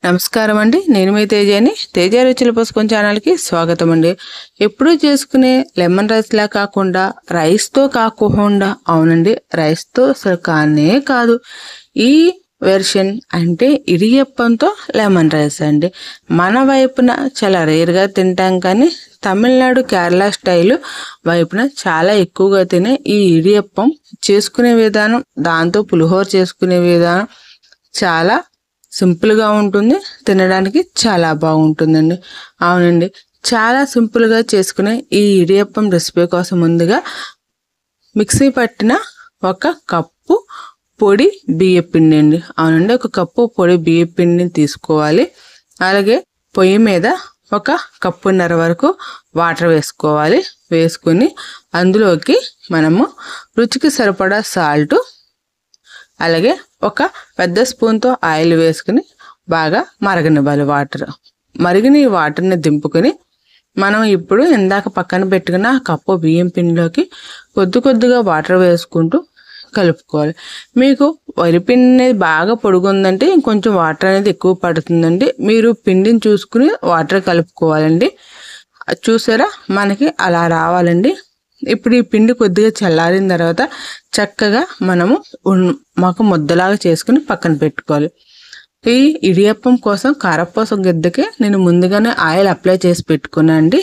నమస్కారం అండి. నేను మీ తేజని. తేజ రుచుల పుస్తకం ఛానల్కి స్వాగతం అండి. ఎప్పుడూ చేసుకునే లెమన్ రైస్లా కాకుండా రైస్తో కాకుండా, అవునండి రైస్తో కానే కాదు, ఈ వెర్షన్ అంటే ఇడియప్పంతో లెమన్ రైస్ అండి. మన వైపున చాలా రేర్గా తింటాం, కానీ తమిళనాడు కేరళ స్టైలు వైపున చాలా ఎక్కువగా తినే ఈ ఇడియప్పం చేసుకునే విధానం, దాంతో పులిహోర చేసుకునే విధానం చాలా సింపుల్గా ఉంటుంది. తినడానికి చాలా బాగుంటుందండి. అవునండి, చాలా సింపుల్గా చేసుకునే ఈ ఇడియప్పం రెసిపీ కోసం ముందుగా మిక్సీ పట్టిన 1 కప్పు పొడి బియ్యపిండి అండి. అవునండి, 1 కప్పు పొడి బియ్యపిండిని తీసుకోవాలి. అలాగే పొయ్యి మీద 1 కప్పున్నర వరకు వాటర్ వేసుకోవాలి. వేసుకుని అందులోకి మనము రుచికి సరిపడా సాల్ట్, అలాగే 1 పెద్ద స్పూన్తో ఆయిల్ వేసుకుని బాగా మరగనివ్వాలి. మరిగిన ఈ వాటర్ని దింపుకొని మనం ఇప్పుడు ఇందాక పక్కన పెట్టుకున్న కప్పు బియ్యం పిండిలోకి కొద్దిగా వాటర్ వేసుకుంటూ కలుపుకోవాలి. మీకు వరిపిండి అనేది బాగా పొడుగుందంటే ఇంకొంచెం వాటర్ అనేది ఎక్కువ పడుతుందండి. మీరు పిండిని చూసుకుని వాటర్ కలుపుకోవాలండి. చూసారా, మనకి అలా రావాలండి. ఇప్పుడు ఈ పిండి కొద్దిగా చల్లారిన తర్వాత చక్కగా మనము మాకు ముద్దలాగా చేసుకుని పక్కన పెట్టుకోవాలి. ఈ ఇడియప్పం కోసం కారపూస గిద్దకి నేను ముందుగానే ఆయిల్ అప్లై చేసి పెట్టుకున్నానండి.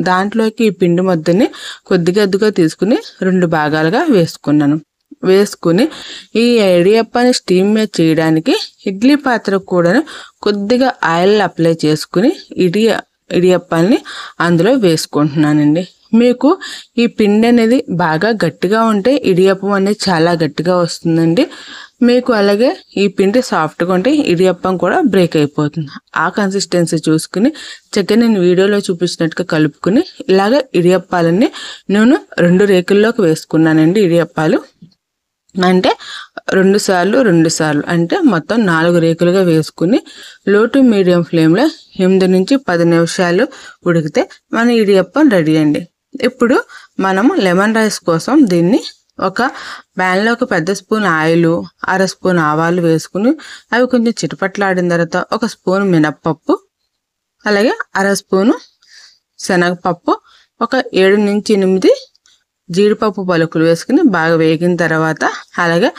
దాంట్లోకి ఈ పిండి ముద్దని కొద్దిగా తీసుకుని 2 భాగాలుగా వేసుకుని ఈ ఇడియప్పాన్ని స్టీమ్ మీద చేయడానికి ఇడ్లీ పాత్ర కూడా కొద్దిగా ఆయిల్ అప్లై చేసుకుని ఇడియప్పాన్ని అందులో వేసుకుంటున్నానండి. మీకు ఈ పిండి అనేది బాగా గట్టిగా ఉంటే ఇడియప్పం అనేది చాలా గట్టిగా వస్తుందండి. మీకు అలాగే ఈ పిండి సాఫ్ట్గా ఉంటే ఇడియప్పం కూడా బ్రేక్ అయిపోతుంది. ఆ కన్సిస్టెన్సీ చూసుకుని చక్కగా నేను వీడియోలో చూపించినట్టుగా కలుపుకుని ఇలాగ ఇడియప్పాలన్నీ నేను 2 రేకుల్లోకి వేసుకున్నానండి. ఇడియప్పాలు అంటే 2 సార్లు అంటే మొత్తం 4 రేకులుగా వేసుకుని లో టు మీడియం ఫ్లేమ్లో 8 నుంచి 10 నిమిషాలు ఉడికితే మన ఇడియప్పం రెడీ అండి. ఇప్పుడు మనము లెమన్ రైస్ కోసం దీన్ని ఒక ప్యాన్లో 1 పెద్ద స్పూన్ ఆయిల్, 1/2 స్పూన్ ఆవాలు వేసుకుని అవి కొంచెం చిటపట్లాడిన తర్వాత 1 స్పూన్ మినప్పప్పు, అలాగే 1/2 స్పూను శనగపప్పు, 7 నుంచి 8 జీడిపప్పు పలుకులు వేసుకుని బాగా వేగిన తర్వాత అలాగే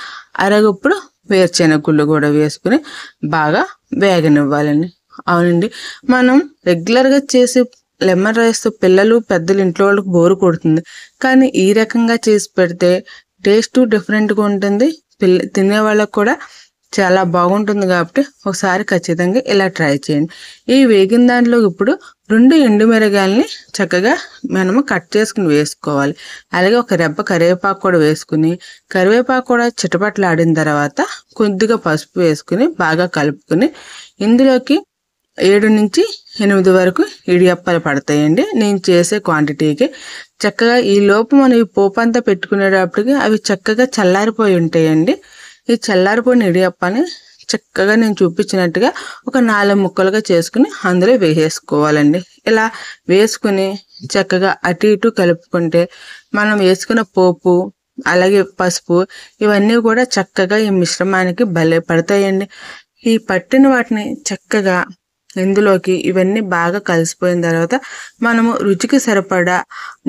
అరగుప్పుడు వేరుశెనగుళ్ళు కూడా వేసుకుని బాగా వేగనివ్వాలండి. అవునండి, మనం రెగ్యులర్గా చేసే లెమన్ రైస్ పిల్లలు పెద్దలు ఇంట్లో వాళ్ళకి బోరు కొడుతుంది, కానీ ఈ రకంగా చేసి పెడితే టేస్ట్ డిఫరెంట్గా ఉంటుంది. తినే వాళ్ళకు కూడా చాలా బాగుంటుంది. కాబట్టి ఒకసారి ఖచ్చితంగా ఇలా ట్రై చేయండి. ఈ వేగిన దాంట్లో ఇప్పుడు 2 ఎండుమిరగాయలని చక్కగా మనము కట్ చేసుకుని వేసుకోవాలి. అలాగే 1 రెబ్బ కరివేపాకు కూడా వేసుకుని కరివేపాకు కూడా చిటపట్లాడిన తర్వాత కొద్దిగా పసుపు వేసుకుని బాగా కలుపుకుని ఇందులోకి 7 నుంచి 8 వరకు ఇడియప్పాలు పడతాయండి నేను చేసే క్వాంటిటీకి. చక్కగా ఈ లోపు మనం ఈ పోపు అంతా పెట్టుకునేటప్పటికి అవి చక్కగా చల్లారిపోయి ఉంటాయండి. ఈ చల్లారిపోయిన ఇడియప్పాని చక్కగా నేను చూపించినట్టుగా 4 ముక్కలుగా చేసుకుని అందులో వేసేసుకోవాలండి. ఇలా వేసుకుని చక్కగా అటు ఇటు కలుపుకుంటే మనం వేసుకున్న పోపు అలాగే పసుపు ఇవన్నీ కూడా చక్కగా ఈ మిశ్రమానికి భలే పడతాయండి. ఈ పట్టిన వాటిని చక్కగా ఇందులోకి ఇవన్నీ బాగా కలిసిపోయిన తర్వాత మనము రుచికి సరిపడా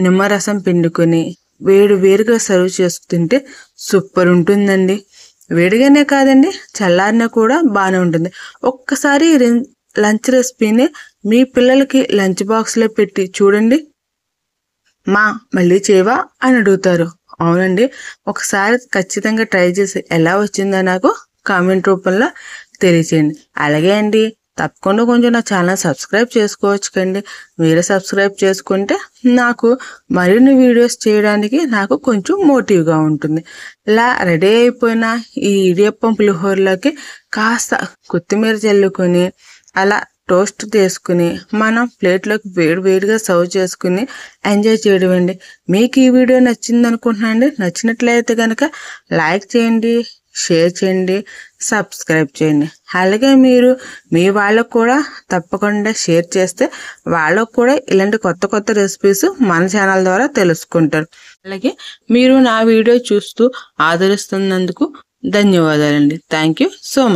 నిమ్మరసం పిండుకొని వేరుగా సర్వ్ చేసుకుంటే సూపర్ ఉంటుందండి. వేడిగానే కాదండి, చల్లారిన కూడా బాగానే ఉంటుంది. ఒక్కసారి లంచ్ రెసిపీని మీ పిల్లలకి లంచ్ బాక్స్లో పెట్టి చూడండి, మళ్ళీ చేయవా అని అడుగుతారు. అవునండి, ఒకసారి ఖచ్చితంగా ట్రై చేసి ఎలా వచ్చిందో నాకు కామెంట్ రూపంలో తెలియచేయండి. అలాగే అండి, తప్పకుండా కొంచెం నా ఛానల్ సబ్స్క్రైబ్ చేసుకోవచ్చు కండి. మీరే సబ్స్క్రైబ్ చేసుకుంటే నాకు మరిన్ని వీడియోస్ చేయడానికి నాకు కొంచెం మోటివ్గా ఉంటుంది. ఇలా రెడీ అయిపోయిన ఈ ఇడియప్పం పులిహోరలోకి కాస్త కొత్తిమీర చల్లుకొని అలా టోస్ట్ చేసుకుని మనం ప్లేట్లోకి వేడిగా సర్వ్ చేసుకుని ఎంజాయ్ చేయడం అండి. మీకు ఈ వీడియో నచ్చింది అనుకుంటున్నాను అండి. నచ్చినట్లయితే కనుక లైక్ చేయండి, షేర్ చేయండి, సబ్స్క్రైబ్ చేయండి. అలాగే మీరు మీ వాళ్ళకు కూడా తప్పకుండా షేర్ చేస్తే వాళ్ళకు కూడా ఇలాంటి కొత్త రెసిపీస్ మన ఛానల్ ద్వారా తెలుసుకుంటారు. అలాగే మీరు నా వీడియో చూస్తూ ఆదరిస్తున్నందుకు ధన్యవాదాలండి. Thank you so much.